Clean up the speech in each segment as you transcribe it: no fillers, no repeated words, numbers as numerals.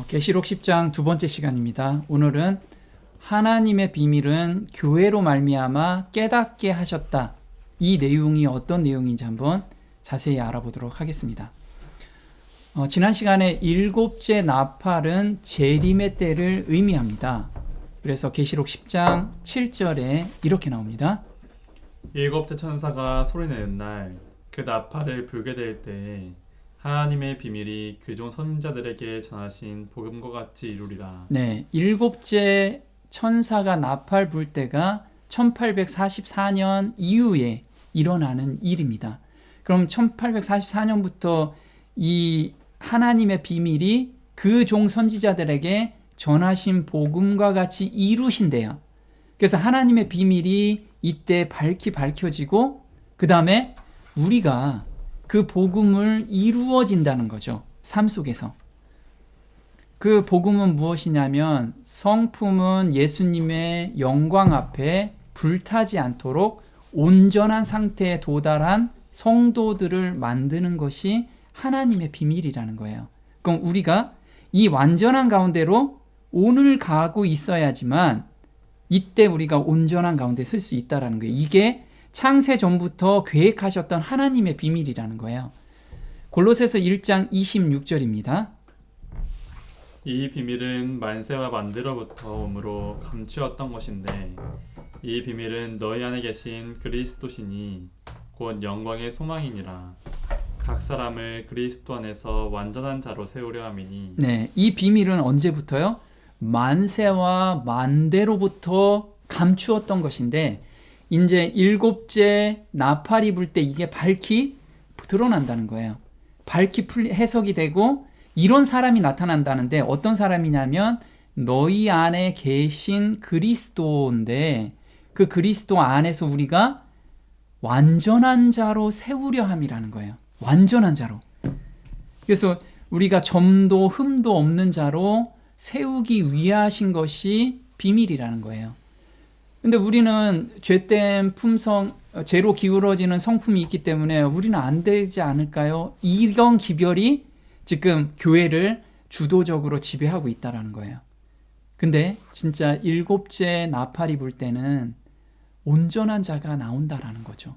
계시록 10장 두 번째 시간입니다. 오늘은 하나님의 비밀은 교회로 말미암아 깨닫게 하셨다. 이 내용이 어떤 내용인지 한번 자세히 알아보도록 하겠습니다. 지난 시간에 일곱째 나팔은 재림의 때를 의미합니다. 그래서 계시록 10장 7절에 이렇게 나옵니다. 일곱째 천사가 소리내는 날 그 나팔을 불게 될 때에 하나님의 비밀이 그종 선지자들에게 전하신 복음과 같이 이루리라. 네, 일곱째 천사가 나팔 불 때가 1844년 이후에 일어나는 일입니다. 그럼 1844년부터 이 하나님의 비밀이 그 종 선지자들에게 전하신 복음과 같이 이루신대요. 그래서 하나님의 비밀이 이때 밝혀지고 그 다음에 우리가 그 복음을 이루어진다는 거죠. 삶 속에서. 그 복음은 무엇이냐면 성품은 예수님의 영광 앞에 불타지 않도록 온전한 상태에 도달한 성도들을 만드는 것이 하나님의 비밀이라는 거예요. 그럼 우리가 이 완전한 가운데로 오늘 가고 있어야지만 이때 우리가 온전한 가운데 설 수 있다는 거예요. 이게 창세 전부터 계획하셨던 하나님의 비밀이라는 거예요. 골로새서 1장 26절입니다. 이 비밀은 만세와 만대로부터 오므로 감추었던 것인데 이 비밀은 너희 안에 계신 그리스도시니 곧 영광의 소망이니라. 각 사람을 그리스도 안에서 완전한 자로 세우려 함이니. 네, 이 비밀은 언제부터요? 만세와 만대로부터 감추었던 것인데 이제 일곱째 나팔이 불 때 이게 밝히 드러난다는 거예요. 밝히 해석이 되고 이런 사람이 나타난다는데 어떤 사람이냐면 너희 안에 계신 그리스도인데 그 그리스도 안에서 우리가 완전한 자로 세우려 함이라는 거예요. 완전한 자로. 그래서 우리가 점도 흠도 없는 자로 세우기 위하신 것이 비밀이라는 거예요. 근데 우리는 죄된 품성, 죄로 기울어지는 성품이 있기 때문에 우리는 안 되지 않을까요? 이런 기별이 지금 교회를 주도적으로 지배하고 있다는 거예요. 근데 진짜 일곱째 나팔이 불 때는 온전한 자가 나온다라는 거죠.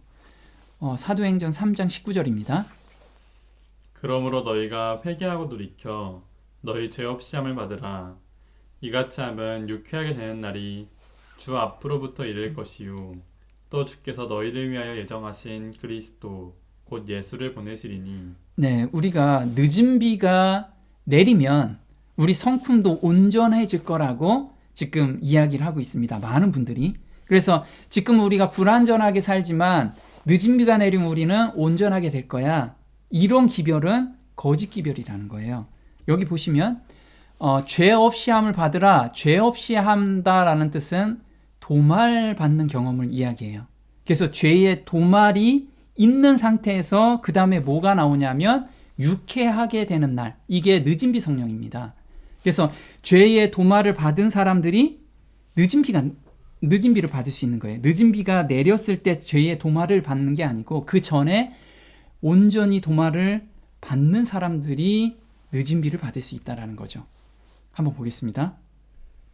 사도행전 3장 19절입니다. 그러므로 너희가 회개하고 돌이켜 너희 죄 없이 함을 받으라. 이같이 하면 유쾌하게 되는 날이 주 앞으로부터 이를 것이요 또 주께서 너희를 위하여 예정하신 그리스도 곧 예수를 보내시리니. 네, 우리가 늦은 비가 내리면 우리 성품도 온전해질 거라고 지금 이야기를 하고 있습니다. 많은 분들이. 그래서 지금 우리가 불완전하게 살지만 늦은 비가 내리면 우리는 온전하게 될 거야. 이런 기별은 거짓 기별이라는 거예요. 여기 보시면 죄 없이 함을 받으라. 죄 없이 한다라는 뜻은 도말 받는 경험을 이야기해요. 그래서 죄의 도말이 있는 상태에서 그 다음에 뭐가 나오냐면 유쾌하게 되는 날. 이게 늦은 비 성령입니다. 그래서 죄의 도말을 받은 사람들이 늦은 비를 받을 수 있는 거예요. 늦은 비가 내렸을 때 죄의 도말을 받는 게 아니고 그 전에 온전히 도말을 받는 사람들이 늦은 비를 받을 수 있다는 거죠. 한번 보겠습니다.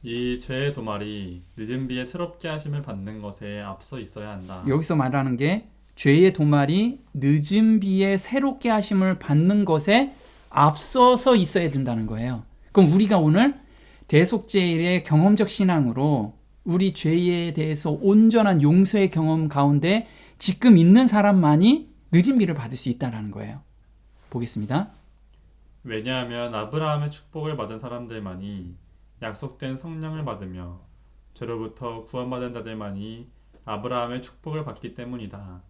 이 죄의 도말이 늦은 비에 새롭게 하심을 받는 것에 앞서 있어야 한다. 여기서 말하는 게 죄의 도말이 늦은 비에 새롭게 하심을 받는 것에 앞서서 있어야 된다는 거예요. 그럼 우리가 오늘 대속죄일의 경험적 신앙으로 우리 죄에 대해서 온전한 용서의 경험 가운데 지금 있는 사람만이 늦은 비를 받을 수 있다는 거예요. 보겠습니다. 왜냐하면 아브라함의 축복을 받은 사람들만이 약속된 성령을 받으며 죄로부터 구원받은 자들만이 아브라함의 축복을 받기 때문이다.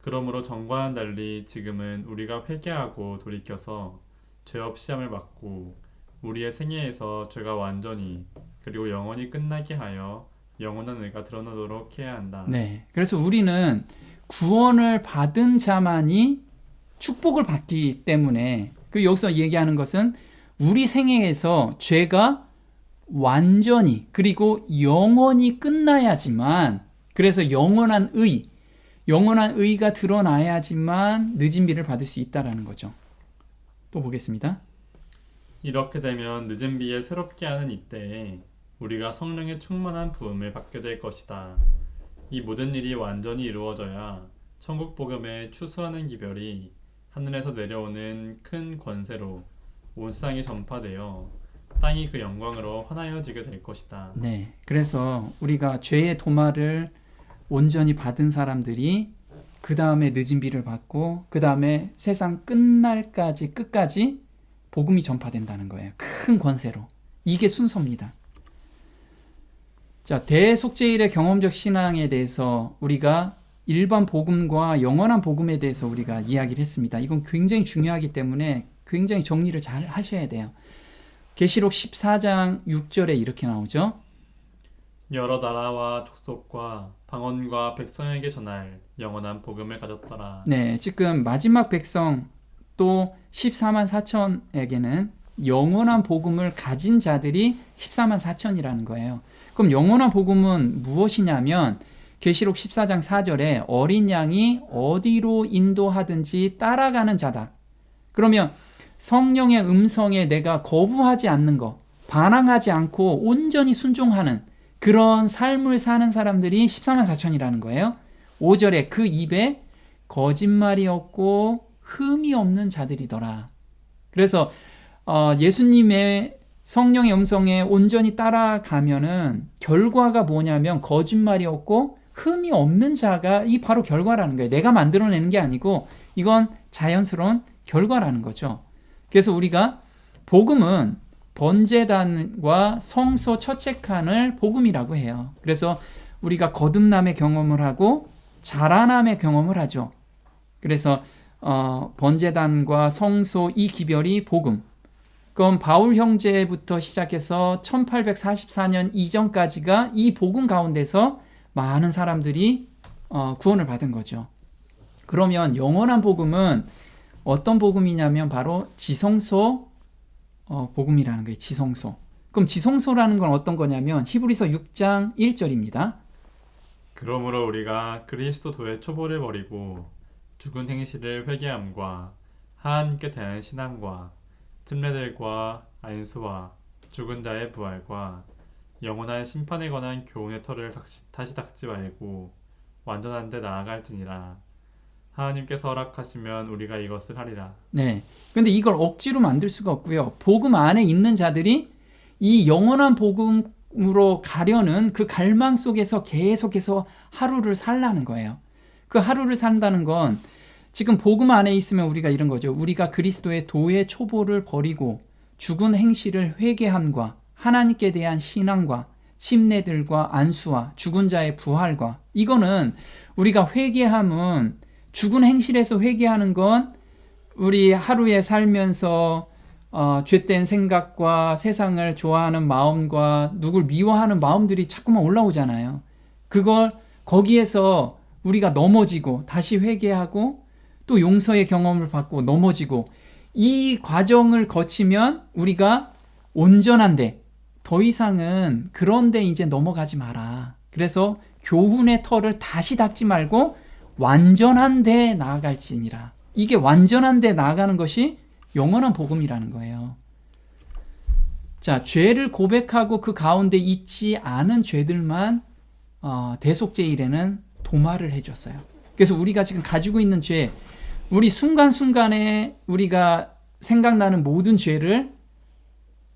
그러므로 전과는 달리 지금은 우리가 회개하고 돌이켜서 죄 없이 함을 받고 우리의 생애에서 죄가 완전히 그리고 영원히 끝나게 하여 영원한 의가 드러나도록 해야 한다. 네, 그래서 우리는 구원을 받은 자만이 축복을 받기 때문에 그리고 여기서 얘기하는 것은 우리 생애에서 죄가 완전히 그리고 영원히 끝나야지만 그래서 영원한 의가 드러나야지만 늦은 비를 받을 수 있다라는 거죠. 또 보겠습니다. 이렇게 되면 늦은 비에 새롭게 하는 이때에 우리가 성령의 충만한 부음을 받게 될 것이다. 이 모든 일이 완전히 이루어져야 천국 복음의 추수하는 기별이 하늘에서 내려오는 큰 권세로 온 땅에 전파되어 땅이 그 영광으로 환하여지게 될 것이다. 네. 그래서 우리가 죄의 도마를 온전히 받은 사람들이 그 다음에 늦은 비를 받고 그 다음에 세상 끝날까지 끝까지 복음이 전파된다는 거예요. 큰 권세로. 이게 순서입니다. 자, 대속죄일의 경험적 신앙에 대해서 우리가 일반 복음과 영원한 복음에 대해서 우리가 이야기를 했습니다. 이건 굉장히 중요하기 때문에 굉장히 정리를 잘 하셔야 돼요. 계시록 14장 6절에 이렇게 나오죠. 여러 나라와 족속과 방언과 백성에게 전할 영원한 복음을 가졌더라. 네, 지금 마지막 백성 또 14만 4천에게는 영원한 복음을 가진 자들이 14만 4천이라는 거예요. 그럼 영원한 복음은 무엇이냐면 계시록 14장 4절에 어린 양이 어디로 인도하든지 따라가는 자다. 그러면 성령의 음성에 내가 거부하지 않는 것, 반항하지 않고 온전히 순종하는 그런 삶을 사는 사람들이 14만 4천이라는 거예요. 5절에 그 입에 거짓말이 없고 흠이 없는 자들이더라. 그래서 예수님의 성령의 음성에 온전히 따라가면은 결과가 뭐냐면 거짓말이 없고 흠이 없는 자가 이 바로 결과라는 거예요. 내가 만들어내는 게 아니고 이건 자연스러운 결과라는 거죠. 그래서 우리가 복음은 번제단과 성소 첫째 칸을 복음이라고 해요. 그래서 우리가 거듭남의 경험을 하고 자라남의 경험을 하죠. 그래서 번제단과 성소 이 기별이 복음. 그럼 바울 형제부터 시작해서 1844년 이전까지가 이 복음 가운데서 많은 사람들이 구원을 받은 거죠. 그러면 영원한 복음은 어떤 복음이냐면 바로 지성소 복음이라는 거예요. 지성소. 그럼 지성소라는 건 어떤 거냐면 히브리서 6장 1절입니다. 그러므로 우리가 그리스도의 초보를 버리고 죽은 행실을 회개함과 하나님께 대한 신앙과 찜례들과 안수와 죽은 자의 부활과 영원한 심판에 관한 교훈의 털을 다시 닦지 말고 완전한 데 나아갈지니라. 하나님께서 허락하시면 우리가 이것을 하리라. 네. 근데 이걸 억지로 만들 수가 없고요. 복음 안에 있는 자들이 이 영원한 복음으로 가려는 그 갈망 속에서 계속해서 하루를 살라는 거예요. 그 하루를 산다는 건 지금 복음 안에 있으면 우리가 이런 거죠. 우리가 그리스도의 도의 초보를 버리고 죽은 행실을 회개함과 하나님께 대한 신앙과 침례들과 안수와 죽은 자의 부활과 이거는 우리가 회개함은 죽은 행실에서 회개하는 건 우리 하루에 살면서 죄된 생각과 세상을 좋아하는 마음과 누굴 미워하는 마음들이 자꾸만 올라오잖아요. 그걸 거기에서 우리가 넘어지고 다시 회개하고 또 용서의 경험을 받고 넘어지고 이 과정을 거치면 우리가 온전한데 더 이상은 그런데 이제 넘어가지 마라. 그래서 교훈의 털을 다시 닦지 말고 완전한 데 나아갈지니라. 이게 완전한 데 나아가는 것이 영원한 복음이라는 거예요. 자, 죄를 고백하고 그 가운데 있지 않은 죄들만 대속죄일에는 도마를 해줬어요. 그래서 우리가 지금 가지고 있는 죄, 우리 순간순간에 우리가 생각나는 모든 죄를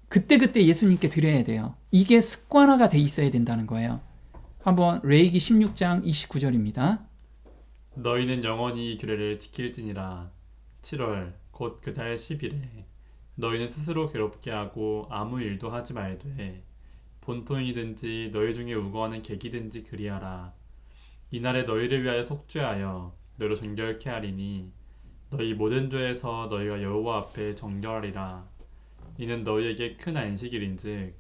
그때그때 예수님께 드려야 돼요. 이게 습관화가 돼 있어야 된다는 거예요. 한번 레위기 16장 29절입니다. 너희는 영원히 이 규례를 지킬지니라. 7월 곧 그 달 10일에 너희는 스스로 괴롭게 하고 아무 일도 하지 말되 본토인이든지 너희 중에 우거하는 객이든지 그리하라. 이날에 너희를 위하여 속죄하여 너희로 정결케 하리니 너희 모든 죄에서 너희가 여호와 앞에 정결하리라. 이는 너희에게 큰 안식일인즉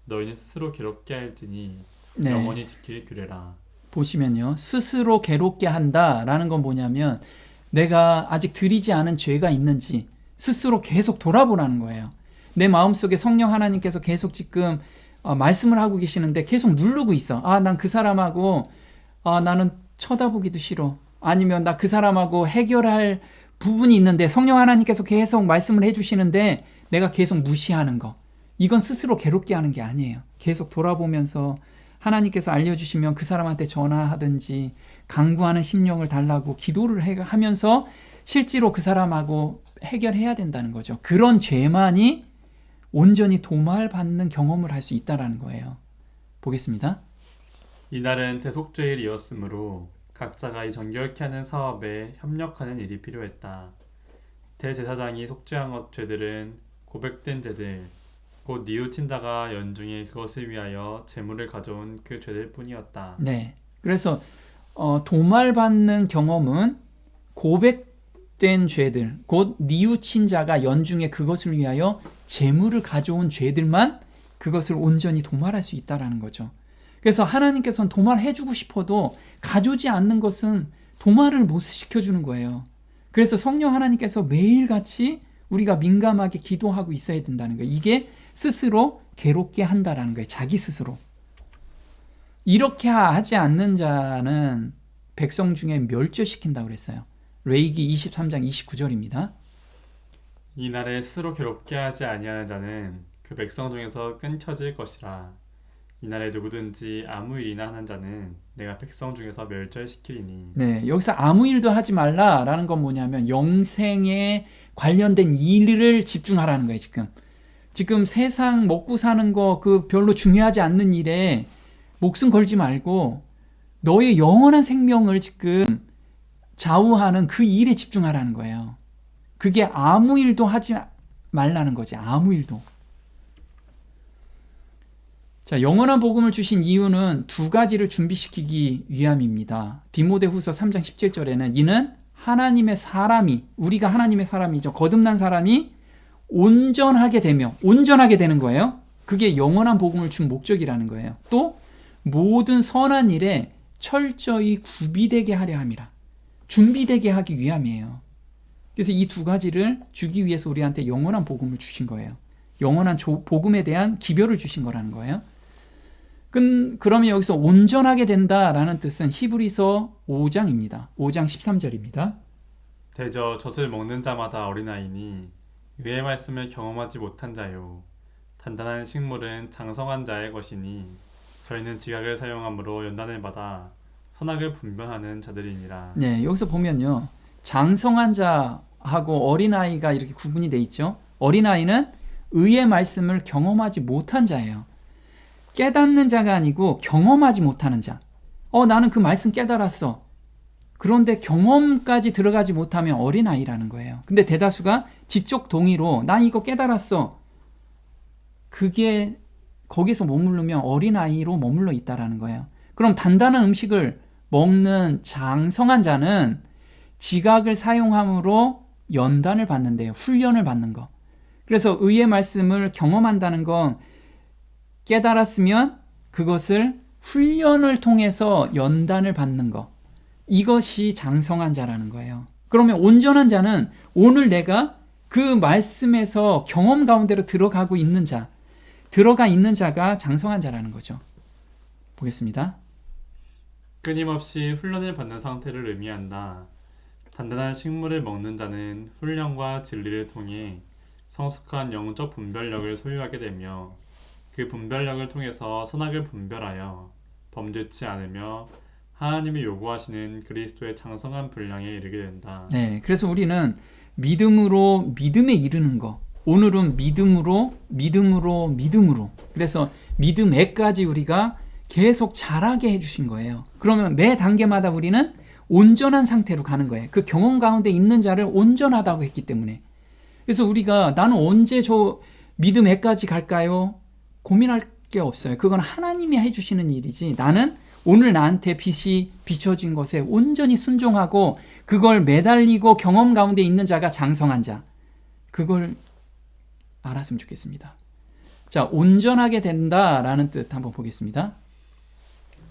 너희는 스스로 괴롭게 할지니 네. 영원히 지킬 규례라. 보시면요. 스스로 괴롭게 한다라는 건 뭐냐면 내가 아직 들이지 않은 죄가 있는지 스스로 계속 돌아보라는 거예요. 내 마음속에 성령 하나님께서 계속 지금 말씀을 하고 계시는데 계속 누르고 있어. 난 그 사람하고 나는 쳐다보기도 싫어. 아니면 나 그 사람하고 해결할 부분이 있는데 성령 하나님께서 계속 말씀을 해주시는데 내가 계속 무시하는 거, 이건 스스로 괴롭게 하는 게 아니에요. 계속 돌아보면서 하나님께서 알려주시면 그 사람한테 전화하든지 강구하는 심령을 달라고 기도를 하면서 실제로 그 사람하고 해결해야 된다는 거죠. 그런 죄만이 온전히 도말받는 경험을 할 수 있다는 거예요. 보겠습니다. 이날은 대속죄일이었으므로 각자가 이 정결케 하는 사업에 협력하는 일이 필요했다. 대제사장이 속죄한 죄들은 고백된 죄들, 곧 뉘우친 자가 연중에 그것을 위하여 제물을 가져온 그 죄들 뿐이었다. 네. 그래서 도말받는 경험은 고백된 죄들, 곧 뉘우친 자가 연중에 그것을 위하여 제물을 가져온 죄들만 그것을 온전히 도말할 수 있다는 거죠. 그래서 하나님께서는 도말해주고 싶어도 가져오지 않는 것은 도말을 못 시켜주는 거예요. 그래서 성령 하나님께서 매일같이 우리가 민감하게 기도하고 있어야 된다는 거예요. 이게 스스로 괴롭게 한다라는 거예요. 자기 스스로. 이렇게 하지 않는 자는 백성 중에 멸절시킨다고 그랬어요. 레위기 23장 29절입니다. 이날에 스스로 괴롭게 하지 아니하는 자는 그 백성 중에서 끊겨질 것이라. 이날에 누구든지 아무 일이나 하는 자는 내가 백성 중에서 멸절시키리니. 네, 여기서 아무 일도 하지 말라라는 건 뭐냐면 영생에 관련된 일을 집중하라는 거예요. 지금 세상 먹고 사는 거 그 별로 중요하지 않는 일에 목숨 걸지 말고 너의 영원한 생명을 지금 좌우하는 그 일에 집중하라는 거예요. 그게 아무 일도 하지 말라는 거지. 아무 일도. 자, 영원한 복음을 주신 이유는 두 가지를 준비시키기 위함입니다. 디모데후서 3장 17절에는 이는 하나님의 사람이, 우리가 하나님의 사람이죠. 거듭난 사람이 온전하게 되는 거예요. 그게 영원한 복음을 준 목적이라는 거예요. 또 모든 선한 일에 철저히 구비되게 하려 함이라. 준비되게 하기 위함이에요. 그래서 이 두 가지를 주기 위해서 우리한테 영원한 복음을 주신 거예요. 영원한 복음에 대한 기별을 주신 거라는 거예요. 그러면 여기서 온전하게 된다라는 뜻은 히브리서 5장입니다. 5장 13절입니다. 대저 젖을 먹는 자마다 어린아이니 의의 말씀을 경험하지 못한 자요. 단단한 식물은 장성한 자의 것이니 저희는 지각을 사용함으로 연단을 받아 선악을 분별하는 자들이니라. 네, 여기서 보면요. 장성한 자하고 어린아이가 이렇게 구분이 돼 있죠. 어린아이는 의의 말씀을 경험하지 못한 자예요. 깨닫는 자가 아니고 경험하지 못하는 자. 나는 그 말씀 깨달았어. 그런데 경험까지 들어가지 못하면 어린아이라는 거예요. 근데 대다수가 지적 동의로 난 이거 깨달았어. 그게 거기서 머무르면 어린아이로 머물러 있다라는 거예요. 그럼 단단한 음식을 먹는 장성한 자는 지각을 사용함으로 연단을 받는데요. 훈련을 받는 거. 그래서 의의 말씀을 경험한다는 건 깨달았으면 그것을 훈련을 통해서 연단을 받는 거. 이것이 장성한 자라는 거예요. 그러면 온전한 자는 오늘 내가 그 말씀에서 경험 가운데로 들어가 있는 자가 장성한 자라는 거죠. 보겠습니다. 끊임없이 훈련을 받는 상태를 의미한다. 단단한 식물을 먹는 자는 훈련과 진리를 통해 성숙한 영적 분별력을 소유하게 되며 그 분별력을 통해서 선악을 분별하여 범죄치 않으며 하나님이 요구하시는 그리스도의 장성한 분량에 이르게 된다. 네, 그래서 우리는 믿음으로 믿음에 이르는 거. 오늘은 믿음으로. 그래서 믿음에까지 우리가 계속 자라게 해주신 거예요. 그러면 매 단계마다 우리는 온전한 상태로 가는 거예요. 그 경험 가운데 있는 자를 온전하다고 했기 때문에. 그래서 우리가 나는 언제 저 믿음에까지 갈까요? 고민할 게 없어요. 그건 하나님이 해주시는 일이지. 나는 오늘 나한테 빛이 비춰진 것에 온전히 순종하고 그걸 매달리고 경험 가운데 있는 자가 장성한 자. 그걸 알았으면 좋겠습니다. 자, 온전하게 된다라는 뜻 한번 보겠습니다.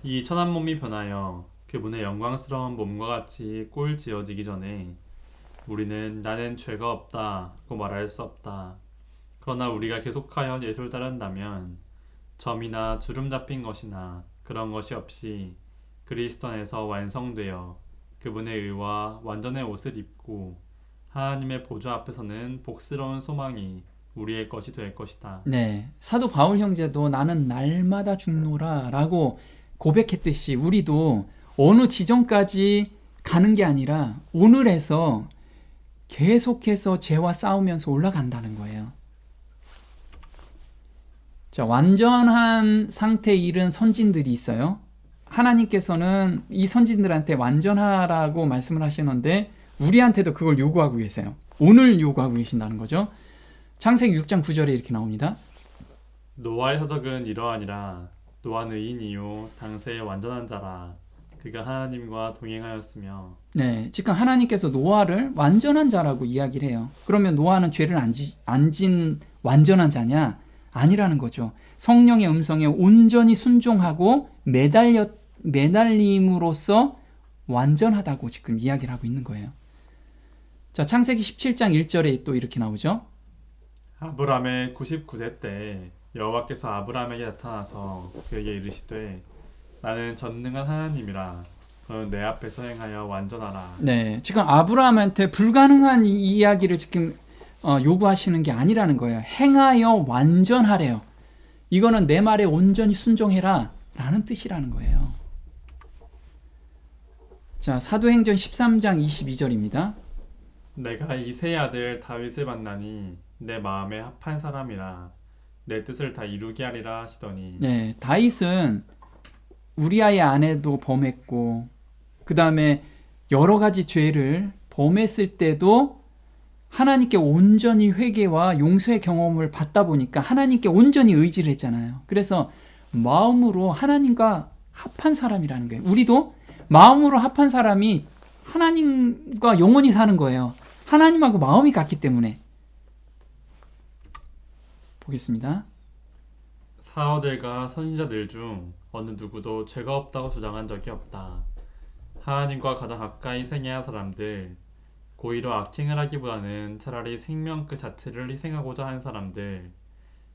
이 천한 몸이 변하여 그분의 영광스러운 몸과 같이 꼴 지어지기 전에 우리는 나는 죄가 없다고 말할 수 없다. 그러나 우리가 계속하여 예수를 따른다면 점이나 주름 잡힌 것이나 그런 것이 없이 그리스도 안에서 완성되어 그분의 의와 완전의 옷을 입고 하나님의 보좌 앞에서는 복스러운 소망이 우리의 것이 될 것이다. 네, 사도 바울 형제도 나는 날마다 죽노라 라고 고백했듯이 우리도 어느 지점까지 가는 게 아니라 오늘에서 계속해서 죄와 싸우면서 올라간다는 거예요. 자, 완전한 상태에 이른 선진들이 있어요. 하나님께서는 이 선진들한테 완전하라고 말씀을 하시는데 우리한테도 그걸 요구하고 계세요. 오늘 요구하고 계신다는 거죠. 창세기 6장 9절에 이렇게 나옵니다. 노아의 사적은 이러하니라. 노아는 의인이요 당세의 완전한 자라. 그가 하나님과 동행하였으며. 네, 지금 하나님께서 노아를 완전한 자라고 이야기를 해요. 그러면 노아는 죄를 안 진 완전한 자냐? 아니라는 거죠. 성령의 음성에 온전히 순종하고 매달림으로써 완전하다고 지금 이야기를 하고 있는 거예요. 자, 창세기 17장 1절에 또 이렇게 나오죠. 아브람의 99세 때 여호와께서 아브람에게 나타나서 그에게 이르시되 나는 전능한 하나님이라. 너는 내 앞에서 행하여 완전하라. 네, 지금 아브라함한테 불가능한 이야기를 지금 요구하시는 게 아니라는 거예요. 행하여 완전하래요. 이거는 내 말에 온전히 순종해라 라는 뜻이라는 거예요. 자, 사도행전 13장 22절입니다. 내가 이새의 아들 다윗을 만나니 내 마음에 합한 사람이라. 내 뜻을 다 이루게 하리라 하시더니. 네, 다윗은 우리아의 아내도 범했고 그 다음에 여러 가지 죄를 범했을 때도 하나님께 온전히 회개와 용서의 경험을 받다 보니까 하나님께 온전히 의지를 했잖아요. 그래서 마음으로 하나님과 합한 사람이라는 거예요. 우리도 마음으로 합한 사람이 하나님과 영원히 사는 거예요. 하나님하고 마음이 같기 때문에. 보겠습니다. 사어들과 선지자들 중 어느 누구도 죄가 없다고 주장한 적이 없다. 하나님과 가장 가까이 생애한 사람들, 고의로 악행을 하기보다는 차라리 생명 그 자체를 희생하고자 한 사람들,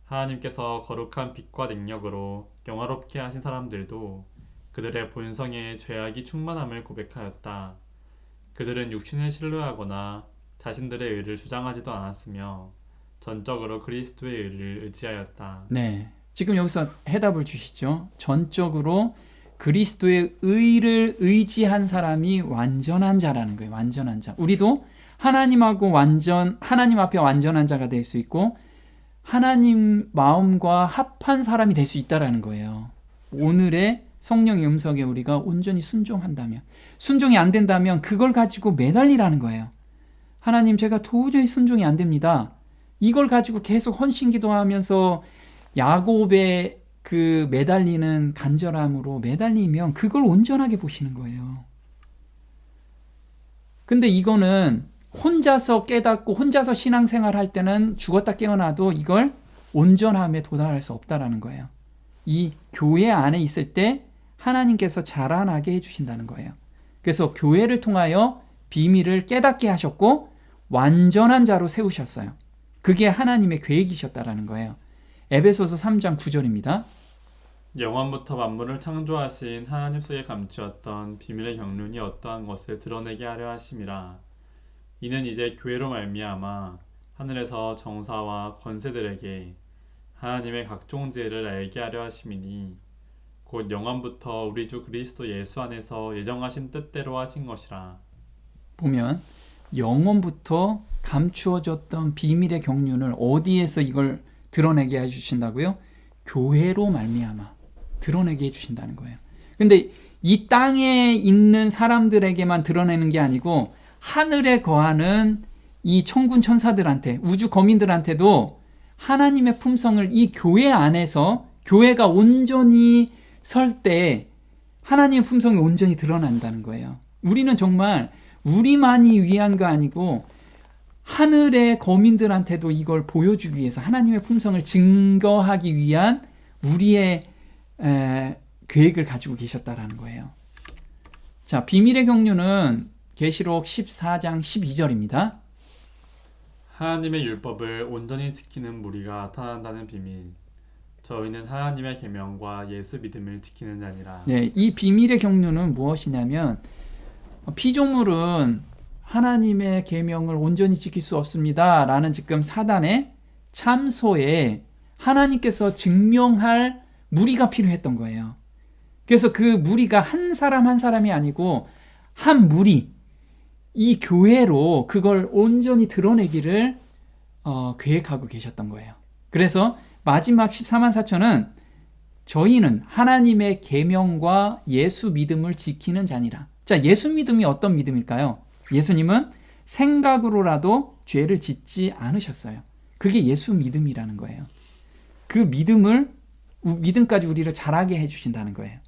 하나님께서 거룩한 빛과 능력으로 영화롭게 하신 사람들도 그들의 본성에 죄악이 충만함을 고백하였다. 그들은 육신을 신뢰하거나 자신들의 의를 주장하지도 않았으며 전적으로 그리스도의 의를 의지하였다. 네, 지금 여기서 해답을 주시죠. 전적으로 그리스도의 의를 의지한 사람이 완전한 자라는 거예요. 완전한 자. 우리도 하나님 앞에 완전한 자가 될 수 있고 하나님 마음과 합한 사람이 될 수 있다라는 거예요. 오늘의 성령의 음성에 우리가 온전히 순종한다면, 순종이 안 된다면 그걸 가지고 매달리라는 거예요. 하나님, 제가 도저히 순종이 안 됩니다. 이걸 가지고 계속 헌신기도하면서 야곱의 그 매달리는 간절함으로 매달리면 그걸 온전하게 보시는 거예요. 근데 이거는 혼자서 깨닫고 혼자서 신앙생활 할 때는 죽었다 깨어나도 이걸 온전함에 도달할 수 없다라는 거예요. 이 교회 안에 있을 때 하나님께서 자라나게 해주신다는 거예요. 그래서 교회를 통하여 비밀을 깨닫게 하셨고 완전한 자로 세우셨어요. 그게 하나님의 계획이셨다라는 거예요. 에베소서 3장 9절입니다. 영원부터 만물을 창조하신 하나님 속에 감추었던 비밀의 경륜이 어떠한 것을 드러내게 하려 하심이라. 이는 이제 교회로 말미암아 하늘에서 정사와 권세들에게 하나님의 각종 지혜를 알게 하려 하심이니 곧 영원부터 우리 주 그리스도 예수 안에서 예정하신 뜻대로 하신 것이라. 보면 영원부터 감추어졌던 비밀의 경륜을 어디에서 이걸 드러내게 해주신다고요? 교회로 말미암아 드러내게 해주신다는 거예요. 근데 이 땅에 있는 사람들에게만 드러내는 게 아니고 하늘에 거하는 이 천군 천사들한테, 우주 거민들한테도 하나님의 품성을 이 교회 안에서, 교회가 온전히 설 때 하나님의 품성이 온전히 드러난다는 거예요. 우리는 정말 우리만이 위한 거 아니고 하늘의 거민들한테도 이걸 보여주기 위해서 하나님의 품성을 증거하기 위한 우리의 계획을 가지고 계셨다라는 거예요. 자, 비밀의 경륜은 계시록 14장 12절입니다. 하나님의 율법을 온전히 지키는 무리가 나타난다는 비밀. 저희는 하나님의 계명과 예수 믿음을 지키는 자니라. 네, 이 비밀의 경륜은 무엇이냐면 피조물은 하나님의 계명을 온전히 지킬 수 없습니다 라는 지금 사단의 참소에 하나님께서 증명할 무리가 필요했던 거예요. 그래서 그 무리가 한 사람 한 사람이 아니고 한 무리, 이 교회로 그걸 온전히 드러내기를 계획하고 계셨던 거예요. 그래서 마지막 14만 4천은 저희는 하나님의 계명과 예수 믿음을 지키는 자니라. 자, 예수 믿음이 어떤 믿음일까요? 예수님은 생각으로라도 죄를 짓지 않으셨어요. 그게 예수 믿음이라는 거예요. 그 믿음까지 우리를 잘하게 해주신다는 거예요.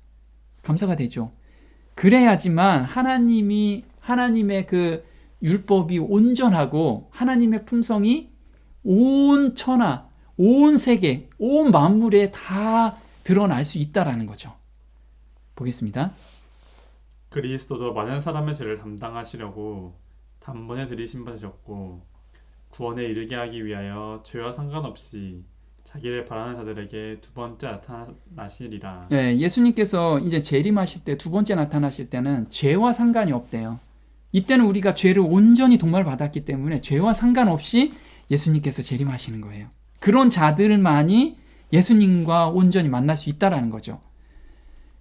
감사가 되죠. 그래야지만 하나님의 그 율법이 온전하고 하나님의 품성이 온 천하, 온 세계, 온 만물에 다 드러날 수 있다라는 거죠. 보겠습니다. 그리스도도 많은 사람의 죄를 담당하시려고 단번에 들이신 바셨고 구원에 이르게 하기 위하여 죄와 상관없이 자기를 바라는 자들에게 두 번째 나타나시리라. 네, 예수님께서 이제 재림하실 때 두 번째 나타나실 때는 죄와 상관이 없대요. 이때는 우리가 죄를 온전히 동말받았기 때문에 죄와 상관없이 예수님께서 재림하시는 거예요. 그런 자들만이 예수님과 온전히 만날 수 있다라는 거죠.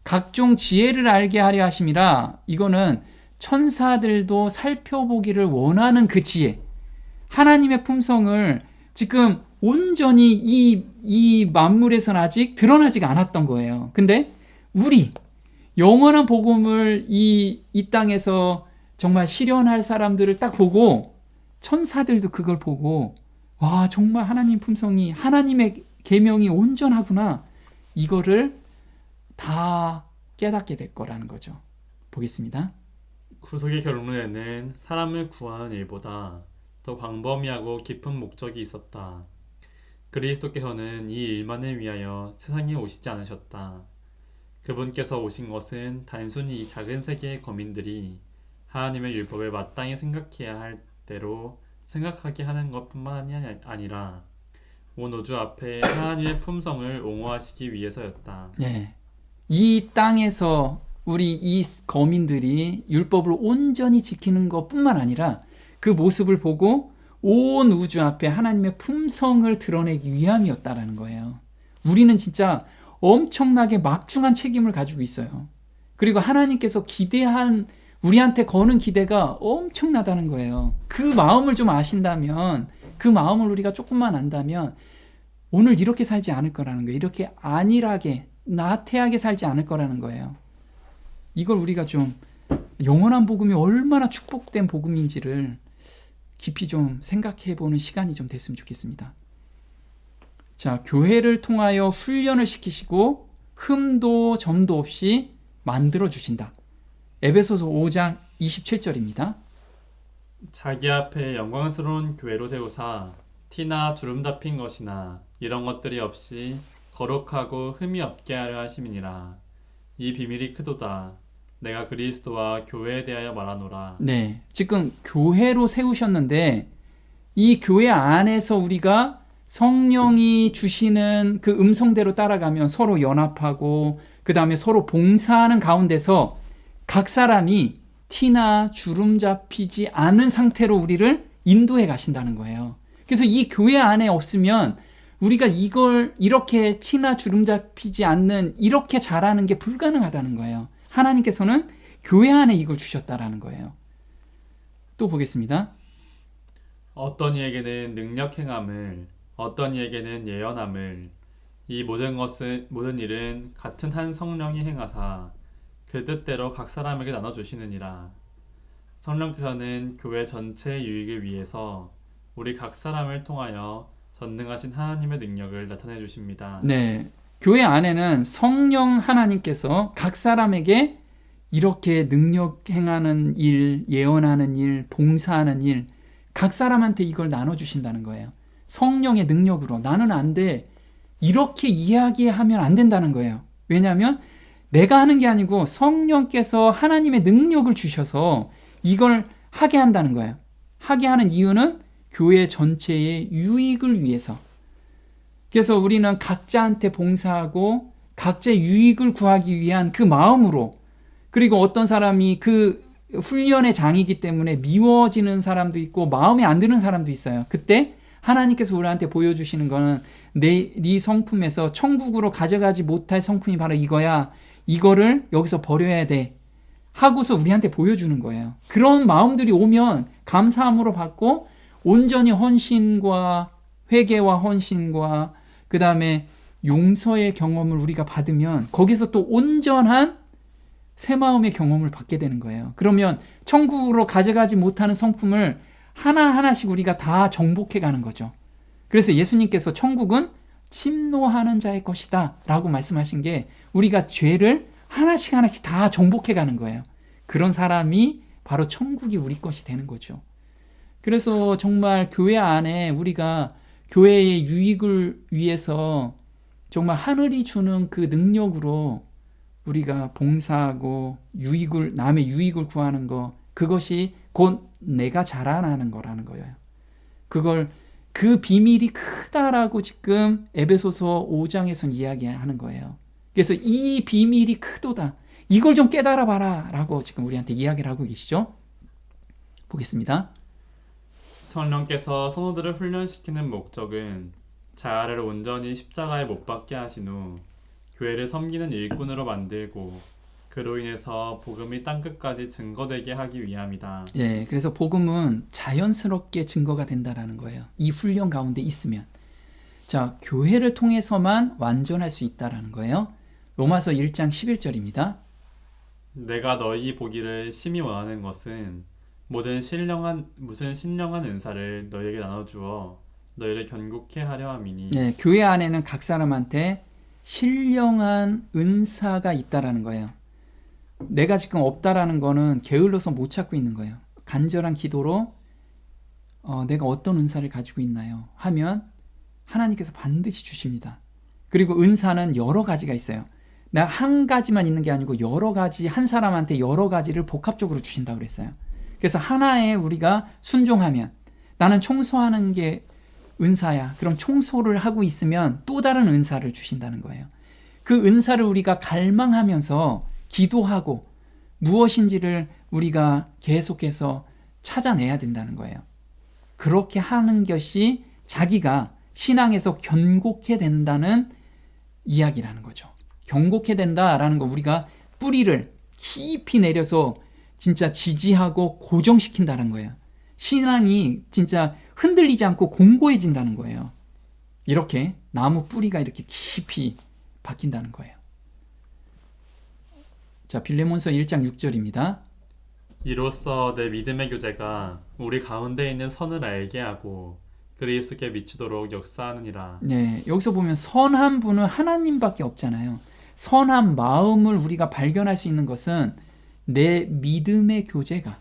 각종 지혜를 알게 하려 하심이라, 이거는 천사들도 살펴보기를 원하는 그 지혜, 하나님의 품성을 지금 온전히 이 만물에서는 아직 드러나지가 않았던 거예요. 근데 우리 영원한 복음을 이 땅에서 정말 실현할 사람들을 딱 보고 천사들도 그걸 보고, 와, 정말 하나님 품성이, 하나님의 계명이 온전하구나, 이거를 다 깨닫게 될 거라는 거죠. 보겠습니다. 구속의 결론에는 사람을 구하는 일보다 더 광범위하고 깊은 목적이 있었다. 그리스도께서는 이 일만을 위하여 세상에 오시지 않으셨다. 그분께서 오신 것은 단순히 이 작은 세계의 거민들이 하나님의 율법을 마땅히 생각해야 할 대로 생각하게 하는 것뿐만 아니라 온 우주 앞에 하나님의 품성을 옹호하시기 위해서였다. 네. 이 땅에서 우리 이 거민들이 율법을 온전히 지키는 것뿐만 아니라 그 모습을 보고 온 우주 앞에 하나님의 품성을 드러내기 위함이었다라는 거예요. 우리는 진짜 엄청나게 막중한 책임을 가지고 있어요. 그리고 하나님께서 우리한테 거는 기대가 엄청나다는 거예요. 그 마음을 좀 아신다면, 그 마음을 우리가 조금만 안다면 오늘 이렇게 살지 않을 거라는 거예요. 이렇게 안일하게, 나태하게 살지 않을 거라는 거예요. 이걸 우리가 좀 영원한 복음이 얼마나 축복된 복음인지를 깊이 좀 생각해 보는 시간이 좀 됐으면 좋겠습니다. 자, 교회를 통하여 훈련을 시키시고 흠도 점도 없이 만들어 주신다. 에베소서 5장 27절입니다. 자기 앞에 영광스러운 교회로 세우사 티나 주름 잡힌 것이나 이런 것들이 없이 거룩하고 흠이 없게 하려 하심이니라. 이 비밀이 크도다. 내가 그리스도와 교회에 대하여 말하노라. 네, 지금 교회로 세우셨는데 이 교회 안에서 우리가 성령이 주시는 그 음성대로 따라가면 서로 연합하고 그 다음에 서로 봉사하는 가운데서 각 사람이 티나 주름 잡히지 않은 상태로 우리를 인도해 가신다는 거예요. 그래서 이 교회 안에 없으면 우리가 이걸 이렇게 티나 주름 잡히지 않는, 이렇게 잘하는 게 불가능하다는 거예요. 하나님께서는 교회 안에 이걸 주셨다라는 거예요. 또 보겠습니다. 어떤 이에게는 능력 행함을, 어떤 이에게는 예언함을, 이 모든 일은 같은 한 성령이 행하사 그 뜻대로 각 사람에게 나눠주시느니라. 성령께서는 교회 전체의 유익을 위해서 우리 각 사람을 통하여 전능하신 하나님의 능력을 나타내 주십니다. 네, 교회 안에는 성령 하나님께서 각 사람에게 이렇게 능력 행하는 일, 예언하는 일, 봉사하는 일, 각 사람한테 이걸 나눠주신다는 거예요. 성령의 능력으로. 나는 안 돼, 이렇게 이야기하면 안 된다는 거예요. 왜냐하면 내가 하는 게 아니고 성령께서 하나님의 능력을 주셔서 이걸 하게 한다는 거예요. 하게 하는 이유는 교회 전체의 유익을 위해서. 그래서 우리는 각자한테 봉사하고 각자의 유익을 구하기 위한 그 마음으로, 그리고 어떤 사람이 그 훈련의 장이기 때문에 미워지는 사람도 있고 마음에 안 드는 사람도 있어요. 그때 하나님께서 우리한테 보여주시는 거는 네 성품에서 천국으로 가져가지 못할 성품이 바로 이거야. 이거를 여기서 버려야 돼. 하고서 우리한테 보여주는 거예요. 그런 마음들이 오면 감사함으로 받고 온전히 헌신과 회개와 헌신과 그 다음에 용서의 경험을 우리가 받으면 거기서 또 온전한 새 마음의 경험을 받게 되는 거예요. 그러면 천국으로 가져가지 못하는 성품을 하나하나씩 우리가 다 정복해 가는 거죠. 그래서 예수님께서 천국은 침노하는 자의 것이다 라고 말씀하신 게 우리가 죄를 하나씩 하나씩 다 정복해 가는 거예요. 그런 사람이 바로 천국이 우리 것이 되는 거죠. 그래서 정말 교회 안에 우리가 교회의 유익을 위해서 정말 하늘이 주는 그 능력으로 우리가 봉사하고 남의 유익을 구하는 거, 그것이 곧 내가 자라나는 거라는 거예요. 그 비밀이 크다라고 지금 에베소서 5장에선 이야기하는 거예요. 그래서 이 비밀이 크도다. 이걸 좀 깨달아 봐라 라고 지금 우리한테 이야기를 하고 계시죠. 보겠습니다. 성령께서 성도들을 훈련시키는 목적은 자아를 온전히 십자가에 못 박게 하신 후 교회를 섬기는 일꾼으로 만들고 그로 인해서 복음이 땅끝까지 증거되게 하기 위함이다. 예, 그래서 복음은 자연스럽게 증거가 된다라는 거예요. 이 훈련 가운데 있으면. 자, 교회를 통해서만 완전할 수 있다라는 거예요. 로마서 1장 11절입니다. 내가 너희 보기를 심히 원하는 것은 무슨 신령한 은사를 너희에게 나눠주어 너희를 견고케 하려 함이니. 네, 교회 안에는 각 사람한테 신령한 은사가 있다라는 거예요. 내가 지금 없다라는 거는 게을러서 못 찾고 있는 거예요. 간절한 기도로 내가 어떤 은사를 가지고 있나요? 하면 하나님께서 반드시 주십니다. 그리고 은사는 여러 가지가 있어요. 나 한 가지만 있는 게 아니고 여러 가지, 한 사람한테 여러 가지를 복합적으로 주신다고 그랬어요. 그래서 하나에 우리가 순종하면 나는 청소하는 게 은사야. 그럼 청소를 하고 있으면 또 다른 은사를 주신다는 거예요. 그 은사를 우리가 갈망하면서 기도하고 무엇인지를 우리가 계속해서 찾아내야 된다는 거예요. 그렇게 하는 것이 자기가 신앙에서 견고케 된다는 이야기라는 거죠. 견고케 된다라는 거 우리가 뿌리를 깊이 내려서 진짜 지지하고 고정시킨다는 거예요. 신앙이 진짜 흔들리지 않고 공고해진다는 거예요. 이렇게 나무 뿌리가 이렇게 깊이 박힌다는 거예요. 자, 빌레몬서 1장 6절입니다. 이로써 내 믿음의 교제가 우리 가운데 있는 선을 알게 하고 그리스도께 미치도록 역사하느니라. 네, 여기서 보면 선한 분은 하나님밖에 없잖아요. 선한 마음을 우리가 발견할 수 있는 것은 내 믿음의 교제가,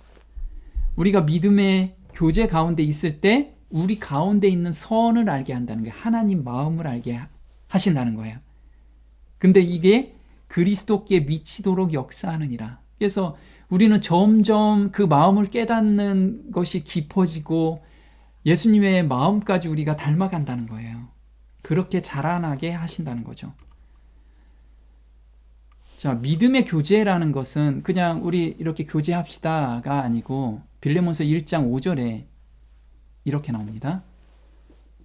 우리가 믿음의 교제 가운데 있을 때 우리 가운데 있는 선을 알게 한다는 거예요. 하나님 마음을 알게 하신다는 거예요. 근데 이게 그리스도께 미치도록 역사하느니라. 그래서 우리는 점점 그 마음을 깨닫는 것이 깊어지고 예수님의 마음까지 우리가 닮아간다는 거예요. 그렇게 자라나게 하신다는 거죠. 자, 믿음의 교제라는 것은 그냥 우리 이렇게 교제합시다가 아니고 빌레몬서 1장 5절에 이렇게 나옵니다.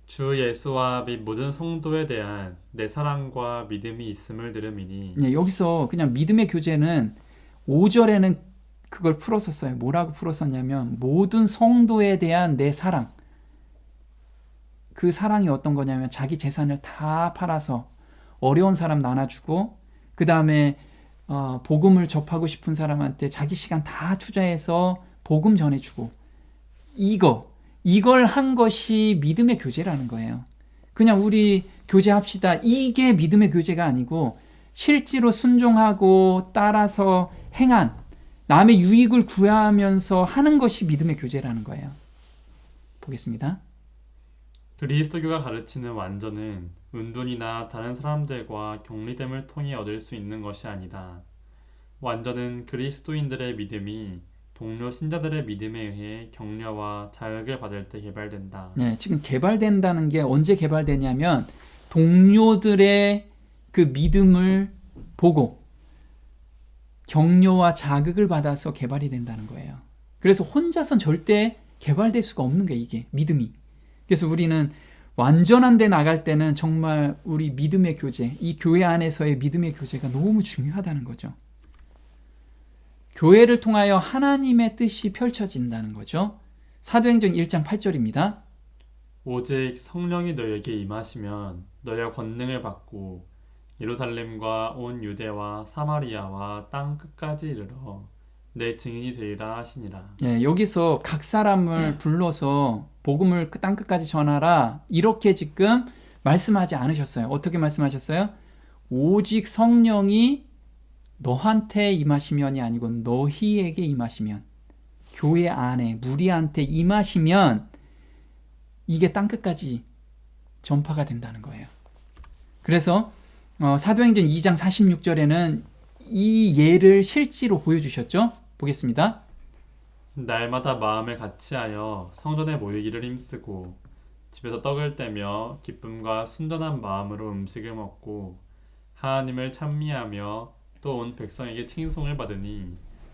주 예수와 및 모든 성도에 대한 내 사랑과 믿음이 있음을 들음이니. 네, 여기서 그냥 믿음의 교제는 5절에는 그걸 풀어서 써요. 뭐라고 풀었었냐면 모든 성도에 대한 내 사랑. 그 사랑이 어떤 거냐면 자기 재산을 다 팔아서 어려운 사람 나눠주고 그 다음에 복음을 접하고 싶은 사람한테 자기 시간 다 투자해서 복음 전해주고 이걸 한 것이 믿음의 교제라는 거예요. 그냥 우리 교제합시다. 이게 믿음의 교제가 아니고 실제로 순종하고 따라서 행한 남의 유익을 구하면서 하는 것이 믿음의 교제라는 거예요. 보겠습니다. 그리스도교가 가르치는 완전은 은둔이나 다른 사람들과 격리됨을 통해 얻을 수 있는 것이 아니다. 완전은 그리스도인들의 믿음이 동료 신자들의 믿음에 의해 격려와 자극을 받을 때 개발된다. 네, 지금 개발된다는 게 언제 개발되냐면 동료들의 그 믿음을 보고 격려와 자극을 받아서 개발이 된다는 거예요. 그래서 혼자선 절대 개발될 수가 없는 거예요, 이게 믿음이. 그래서 우리는 완전한 데 나갈 때는 정말 우리 믿음의 교제, 이 교회 안에서의 믿음의 교제가 너무 중요하다는 거죠. 교회를 통하여 하나님의 뜻이 펼쳐진다는 거죠. 사도행전 1장 8절입니다. 오직 성령이 너에게 임하시면 너희가 권능을 받고 예루살렘과 온 유대와 사마리아와 땅 끝까지 이르러 내 증인이 되리라 하시니라. 예, 여기서 각 사람을 불러서 복음을 땅 끝까지 전하라 이렇게 지금 말씀하지 않으셨어요. 어떻게 말씀하셨어요? 오직 성령이 너한테 임하시면이 아니고 너희에게 임하시면, 교회 안에 무리한테 임하시면 이게 땅 끝까지 전파가 된다는 거예요. 그래서 사도행전 2장 46절에는 이 예를 실제로 보여주셨죠. 보겠습니다. 날마다 마음을 같이하여 성전에 모이기를 힘쓰고 집에서 떡을 떼며 기쁨과 순전한 마음으로 음식을 먹고 하나님을 찬미하며 또 온 백성에게 칭송을 받으니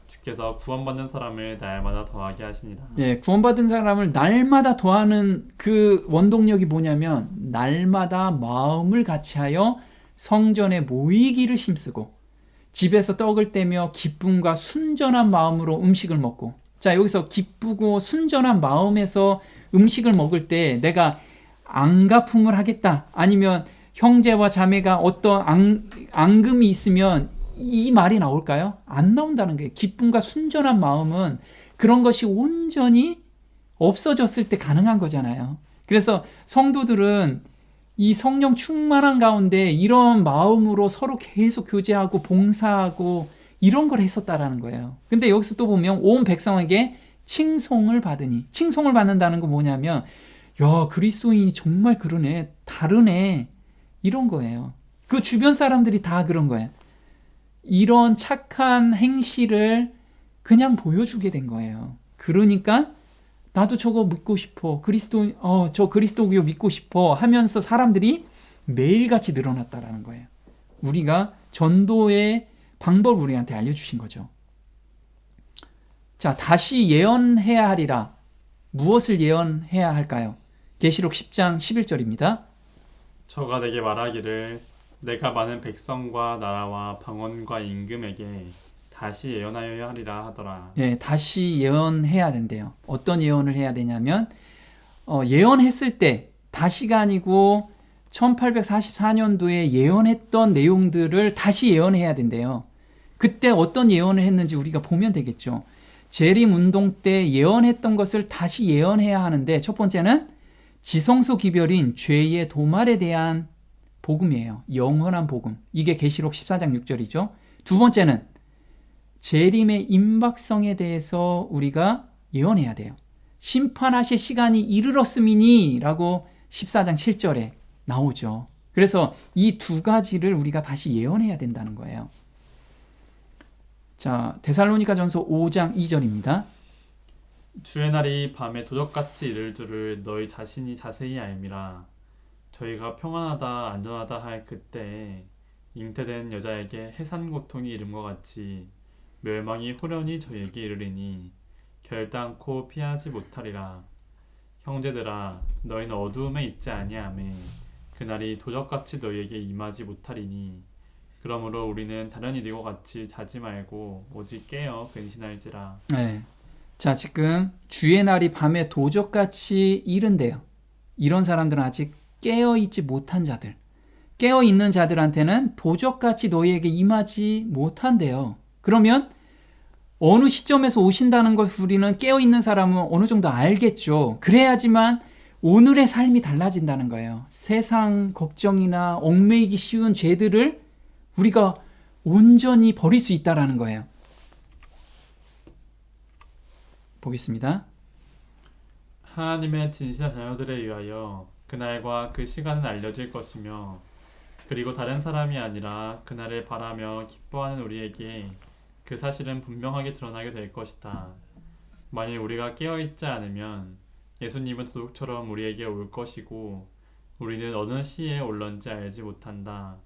주께서 구원받는 사람을 날마다 더하게 하시니라. 예, 구원받은 사람을 날마다 더하는 그 원동력이 뭐냐면 날마다 마음을 같이하여 성전에 모이기를 힘쓰고 집에서 떡을 떼며 기쁨과 순전한 마음으로 음식을 먹고. 자, 여기서 기쁘고 순전한 마음에서 음식을 먹을 때 내가 앙가품을 하겠다, 아니면 형제와 자매가 어떤 앙금이 있으면 이 말이 나올까요? 안 나온다는 거예요. 기쁨과 순전한 마음은 그런 것이 온전히 없어졌을 때 가능한 거잖아요. 그래서 성도들은 이 성령 충만한 가운데 이런 마음으로 서로 계속 교제하고 봉사하고 이런 걸 했었다라는 거예요. 근데 여기서 또 보면 온 백성에게 칭송을 받으니, 칭송을 받는다는 건 뭐냐면 야, 그리스도인이 정말 그러네, 다르네, 이런 거예요. 그 주변 사람들이 다 그런 거예요. 이런 착한 행실을 그냥 보여주게 된 거예요. 그러니까 나도 저거 믿고 싶어, 저 그리스도교 믿고 싶어 하면서 사람들이 매일같이 늘어났다라는 거예요. 우리가 전도의 방법을 우리한테 알려주신 거죠. 자, 다시 예언해야 하리라. 무엇을 예언해야 할까요? 계시록 10장 11절입니다. 저가 내게 말하기를 내가 많은 백성과 나라와 방언과 임금에게 다시 예언하여야 하리라 하더라. 예, 다시 예언해야 된대요. 어떤 예언을 해야 되냐면 예언했을 때 다시가 아니고 1844년도에 예언했던 내용들을 다시 예언해야 된대요. 그때 어떤 예언을 했는지 우리가 보면 되겠죠. 재림 운동 때 예언했던 것을 다시 예언해야 하는데, 첫 번째는 지성소 기별인 죄의 도말에 대한 복음이에요. 영원한 복음. 이게 계시록 14장 6절이죠. 두 번째는 재림의 임박성에 대해서 우리가 예언해야 돼요. 심판하실 시간이 이르렀음이니 라고 14장 7절에 나오죠. 그래서 이 두 가지를 우리가 다시 예언해야 된다는 거예요. 자, 데살로니가전서 5장 2절입니다. 주의 날이 밤에 도적같이 이를 줄을 너희 자신이 자세히 알미라. 저희가 평안하다 안전하다 할 그때에 잉태된 여자에게 해산 고통이 이름과 같이 멸망이 호련히 저희에게 이르리니 결단코 피하지 못하리라. 형제들아, 너희는 어두움에 있지 아니하매 그날이 도적같이 너희에게 임하지 못하리니 그러므로 우리는 다른 이들과 같이 자지 말고 오직 깨어 근신할지라. 네. 자, 지금 주의 날이 밤에 도적같이 이른대요. 이런 사람들은 아직 깨어있지 못한 자들, 깨어있는 자들한테는 도적같이 너희에게 임하지 못한대요. 그러면 어느 시점에서 오신다는 것을 우리는 깨어있는 사람은 어느 정도 알겠죠. 그래야지만 오늘의 삶이 달라진다는 거예요. 세상 걱정이나 얽매이기 쉬운 죄들을 우리가 온전히 버릴 수 있다는 거예요. 보겠습니다. 하나님의 진실한 자녀들에 의하여 그날과 그 시간은 알려질 것이며 그리고 다른 사람이 아니라 그날을 바라며 기뻐하는 우리에게 그 사실은 분명하게 드러나게 될 것이다. 만일 우리가 깨어있지 않으면 예수님은 도둑처럼 우리에게 올 것이고 우리는 어느 시에 올런지 알지 못한다.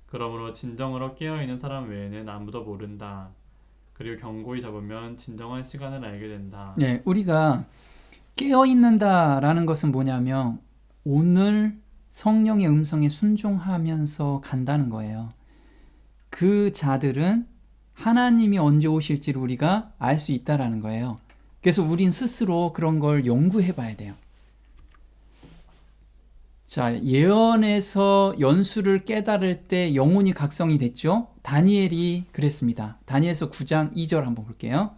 그러므로 진정으로 깨어있는 사람 외에는 아무도 모른다. 그리고 경고히 잡으면 진정한 시간을 알게 된다. 네, 우리가 깨어있는다라는 것은 뭐냐면 오늘 성령의 음성에 순종하면서 간다는 거예요. 그 자들은 하나님이 언제 오실지를 우리가 알 수 있다라는 거예요. 그래서 우린 스스로 그런 걸 연구해 봐야 돼요. 자, 예언에서 연수를 깨달을 때 영혼이 각성이 됐죠. 다니엘이 그랬습니다. 다니엘서 9장 2절 한번 볼게요.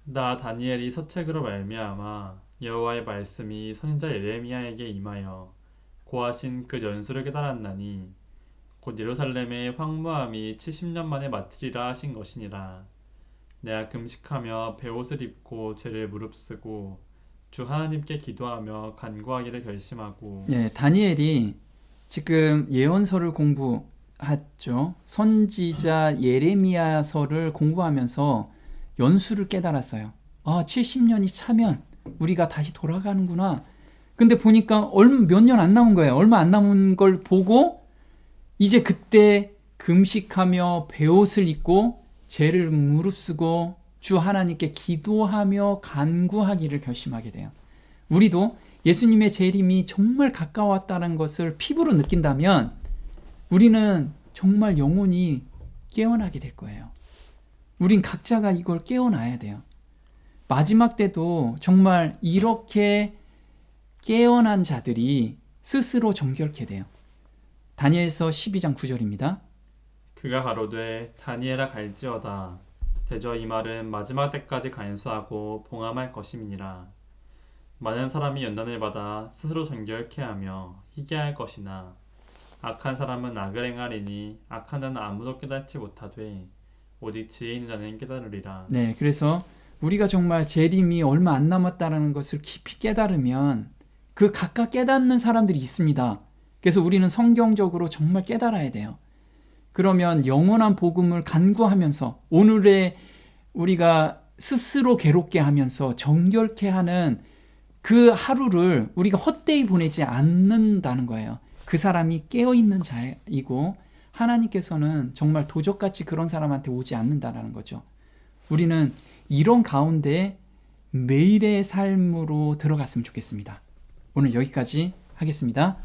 나 다니엘이 서책으로 말미암아 여호와의 말씀이 선지자 예레미야에게 임하여 고하신 그 연수를 깨달았나니 곧 예루살렘의 황무함이 70년 만에 마치리라 하신 것이니라. 내가 금식하며 베옷을 입고 죄를 무릅쓰고 주 하나님께 기도하며 간구하기를 결심하고. 네, 다니엘이 지금 예언서를 공부했죠. 선지자 예레미야서를 공부하면서 연수를 깨달았어요. 70년이 차면 우리가 다시 돌아가는구나. 근데 보니까 몇 년 안 남은 거예요. 얼마 안 남은 걸 보고 이제 그때 금식하며 베옷을 입고 죄를 무릅쓰고 주 하나님께 기도하며 간구하기를 결심하게 돼요. 우리도 예수님의 재림이 정말 가까웠다는 것을 피부로 느낀다면 우리는 정말 영혼이 깨어나게 될 거예요. 우린 각자가 이걸 깨어나야 돼요. 마지막 때도 정말 이렇게 깨어난 자들이 스스로 정결케 돼요. 다니엘서 12장 9절입니다. 그가 가로되 다니엘아 갈지어다. 대저 이 말은 마지막 때까지 간수하고 봉함할 것임이니라. 많은 사람이 연단을 받아 스스로 정결케 하며 희귀할 것이나 악한 사람은 악을 행하리니 악한 자는 아무도 깨닫지 못하되 오직 지혜 있는 자는 깨달으리라. 네, 그래서 우리가 정말 재림이 얼마 안 남았다는 것을 깊이 깨달으면 그 각각 깨닫는 사람들이 있습니다. 그래서 우리는 성경적으로 정말 깨달아야 돼요. 그러면 영원한 복음을 간구하면서 오늘의 우리가 스스로 괴롭게 하면서 정결케 하는 그 하루를 우리가 헛되이 보내지 않는다는 거예요. 그 사람이 깨어있는 자이고 하나님께서는 정말 도적같이 그런 사람한테 오지 않는다는 거죠. 우리는 이런 가운데 매일의 삶으로 들어갔으면 좋겠습니다. 오늘 여기까지 하겠습니다.